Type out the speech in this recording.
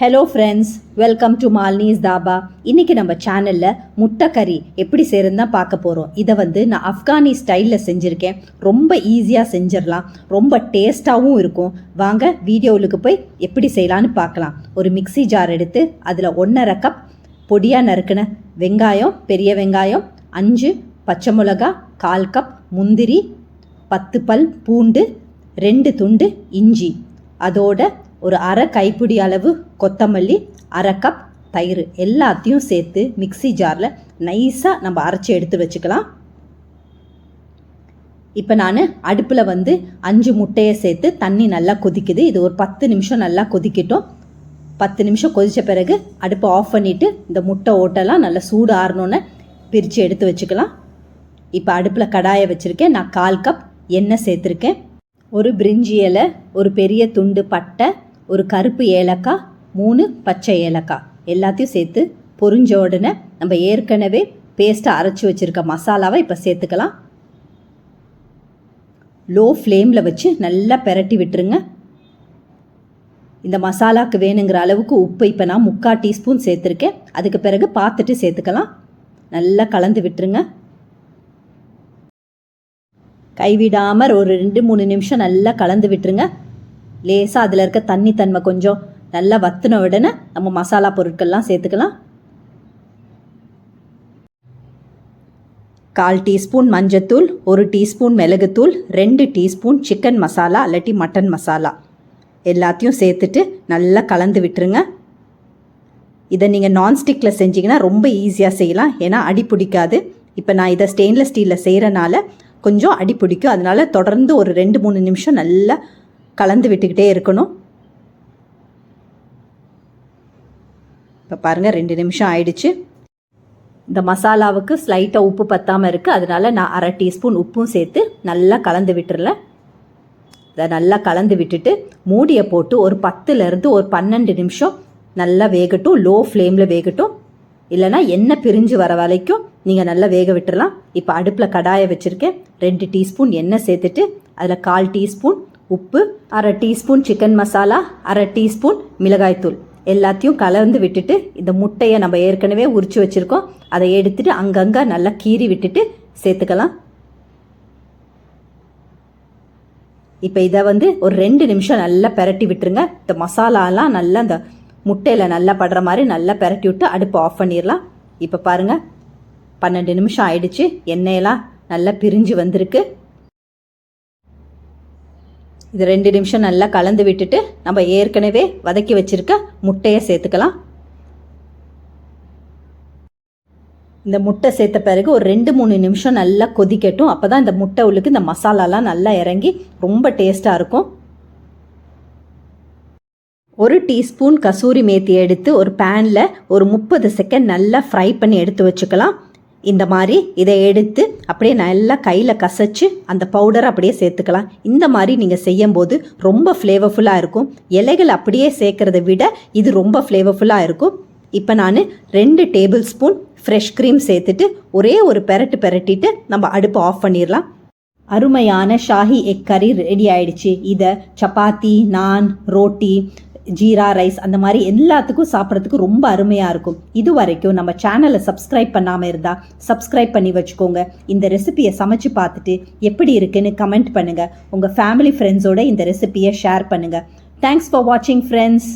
Hello friends, welcome to Malini's dhaba. இன்றைக்கி நம்ம சேனலில் முட்டை கறி எப்படி செய்கிறதுன்னு தான் பார்க்க போகிறோம். இதை நான் ஆப்கானி ஸ்டைலில் செஞ்சுருக்கேன். ரொம்ப ஈஸியாக செஞ்சிடலாம், ரொம்ப டேஸ்ட்டாகவும் இருக்கும். வாங்க வீடியோவுக்கு போய் எப்படி செய்யலான்னு பார்க்கலாம். ஒரு மிக்சி ஜார் எடுத்து அதில் 1.5 கப் பொடியாக நறுக்கின வெங்காயம், பெரிய வெங்காயம், 5 பச்சை மிளகா, 1/4 கப் முந்திரி, 10 பல் பூண்டு, 2 துண்டு இஞ்சி, அதோட ஒரு அரை கைப்பிடி அளவு கொத்தமல்லி, 1/2 கப் தயிர் எல்லாத்தையும் சேர்த்து மிக்சி ஜாரில் நைஸாக நம்ம அரைச்சி எடுத்து வச்சுக்கலாம். இப்போ நான் அடுப்பில் 5 முட்டையை சேர்த்து தண்ணி நல்லா கொதிக்குது. இது ஒரு 10 நிமிஷம் நல்லா கொதிக்கட்டும். 10 நிமிஷம் கொதித்த பிறகு அடுப்பை ஆஃப் பண்ணிவிட்டு இந்த முட்டை ஓட்டெல்லாம் நல்லா சூடு ஆறணுன்னு பிரித்து எடுத்து வச்சுக்கலாம். இப்போ அடுப்பில் கடாயை வச்சுருக்கேன். நான் 1/4 கப் எண்ணெய் சேர்த்துருக்கேன். ஒரு பிரிஞ்சி இலை, ஒரு பெரிய துண்டு பட்டை, ஒரு கருப்பு ஏலக்காய், 3 பச்சை ஏலக்காய் எல்லாத்தையும் சேர்த்து பொரிஞ்ச உடனே நம்ம ஏற்கனவே பேஸ்ட்டாக அரைச்சி வச்சுருக்க மசாலாவை இப்போ சேர்த்துக்கலாம். லோ ஃப்ளேமில் வச்சு நல்லா பெரட்டி விட்டுருங்க. இந்த மசாலாவுக்கு வேணுங்கிற அளவுக்கு உப்பு இப்போ நான் 3/4 டீஸ்பூன் சேர்த்துருக்கேன். அதுக்கு பிறகு பார்த்துட்டு சேர்த்துக்கலாம். நல்லா கலந்து விட்டுருங்க. கைவிடாமல் ஒரு 2-3 நிமிஷம் நல்லா கலந்து விட்டுருங்க. லேசாக அதில் இருக்க தண்ணி தன்மை கொஞ்சம் நல்லா வற்றின உடனே நம்ம மசாலா பொருட்கள்லாம் சேர்த்துக்கலாம். 1/4 டீஸ்பூன் மஞ்சத்தூள், 1 டீஸ்பூன் மிளகுத்தூள், 2 டீஸ்பூன் சிக்கன் மசாலா இல்லாட்டி மட்டன் மசாலா எல்லாத்தையும் சேர்த்துட்டு நல்லா கலந்து விட்டுருங்க. இதை நீங்கள் நான்ஸ்டிக்கில் செஞ்சிங்கன்னா ரொம்ப ஈஸியாக செய்யலாம், ஏன்னா அடி பிடிக்காது. இப்போ நான் இதை ஸ்டெயின்லெஸ் ஸ்டீலில் செய்கிறனால கொஞ்சம் அடி பிடிக்கும். அதனால் தொடர்ந்து ஒரு 2-3 நிமிஷம் நல்லா கலந்து விட்டுக்கிட்டே இருக்கணும். இப்போ பாருங்கள் 2 நிமிஷம் ஆயிடுச்சு. இந்த மசாலாவுக்கு ஸ்லைட்டாக உப்பு பத்தாமல் இருக்குது, அதனால் நான் 1/2 டீஸ்பூன் உப்பும் சேர்த்து நல்லா கலந்து விட்டுறேன். இதை நல்லா கலந்து விட்டுட்டு மூடியை போட்டு ஒரு 10லேருந்து ஒரு 12 நிமிஷம் நல்லா வேகட்டும். லோ ஃப்ளேமில் வேகட்டும், இல்லைனா எண்ணெய் பிரிஞ்சு வர வரைக்கும் நீங்கள் நல்லா வேக விட்டுறலாம். இப்போ அடுப்பில் கடாயை வச்சுருக்கேன். 2 டீஸ்பூன் எண்ணெய் சேர்த்துட்டு அதில் 1/4 டீஸ்பூன் உப்பு, 1/2 டீஸ்பூன் சிக்கன் மசாலா, 1/2 டீஸ்பூன் மிளகாய்த்தூள் எல்லாத்தையும் கலந்து விட்டுட்டு இந்த முட்டையை நம்ம ஏற்கனவே உரித்து வச்சுருக்கோம், அதை எடுத்துகிட்டு அங்கங்கே நல்லா கீறி விட்டுட்டு சேர்த்துக்கலாம். இப்போ இதை ஒரு 2 நிமிஷம் நல்லா பெரட்டி விட்டுருங்க. இந்த மசாலாலாம் நல்லா அந்த முட்டையில் நல்லா படுற மாதிரி நல்லா பெரட்டி விட்டு அடுப்பு ஆஃப் பண்ணிடலாம். இப்போ பாருங்கள் 12 நிமிஷம் ஆயிடுச்சு. எண்ணெயெல்லாம் நல்லா பிரிஞ்சு வந்திருக்கு. இது 2 நிமிஷம் நல்லா கலந்து விட்டுட்டு நம்ம ஏற்கனவே வதக்கி வச்சுருக்க முட்டையை சேர்த்துக்கலாம். இந்த முட்டை சேர்த்த பிறகு ஒரு 2-3 நிமிஷம் நல்லா கொதிக்கட்டும். அப்போ தான் இந்த முட்டை உள்ளுக்கு இந்த மசாலாலாம் நல்லா இறங்கி ரொம்ப டேஸ்ட்டாக இருக்கும். 1 டீஸ்பூன் கசூரி மேத்தி எடுத்து ஒரு பேனில் ஒரு 30 செகண்ட் நல்லா ஃப்ரை பண்ணி எடுத்து வச்சுக்கலாம். இந்த மாதிரி இதை எடுத்து அப்படியே நல்லா கையில் கசைச்சு அந்த பவுடரை அப்படியே சேர்த்துக்கலாம். இந்த மாதிரி நீங்கள் செய்யும்போது ரொம்ப ஃப்ளேவர்ஃபுல்லாக இருக்கும். இலைகள் அப்படியே சேர்க்குறத விட இது ரொம்ப ஃப்ளேவர்ஃபுல்லாக இருக்கும். இப்போ நான் 2 டேபிள் ஸ்பூன் ஃப்ரெஷ் க்ரீம் சேர்த்துட்டு ஒரே ஒரு பெரட்டிட்டு நம்ம அடுப்பு ஆஃப் பண்ணிடலாம். அருமையான ஷாஹி எக் கறி ரெடி ஆயிடுச்சு. இதை சப்பாத்தி, நான், ரோட்டி, ஜீரா ரைஸ் அந்த மாதிரி எல்லாத்துக்கும் சாப்பிட்றதுக்கு ரொம்ப அருமையாக இருக்கும். இது வரைக்கும் நம்ம சேனலை சப்ஸ்கிரைப் பண்ணாமல் இருந்தால் சப்ஸ்கிரைப் பண்ணி வச்சுக்கோங்க. இந்த ரெசிபியை சமைச்சு பார்த்துட்டு எப்படி இருக்குன்னு கமெண்ட் பண்ணுங்கள். உங்கள் ஃபேமிலி ஃப்ரெண்ட்ஸோட இந்த ரெசிபியை ஷேர் பண்ணுங்கள். தேங்க்ஸ் ஃபார் வாட்சிங் ஃப்ரெண்ட்ஸ்.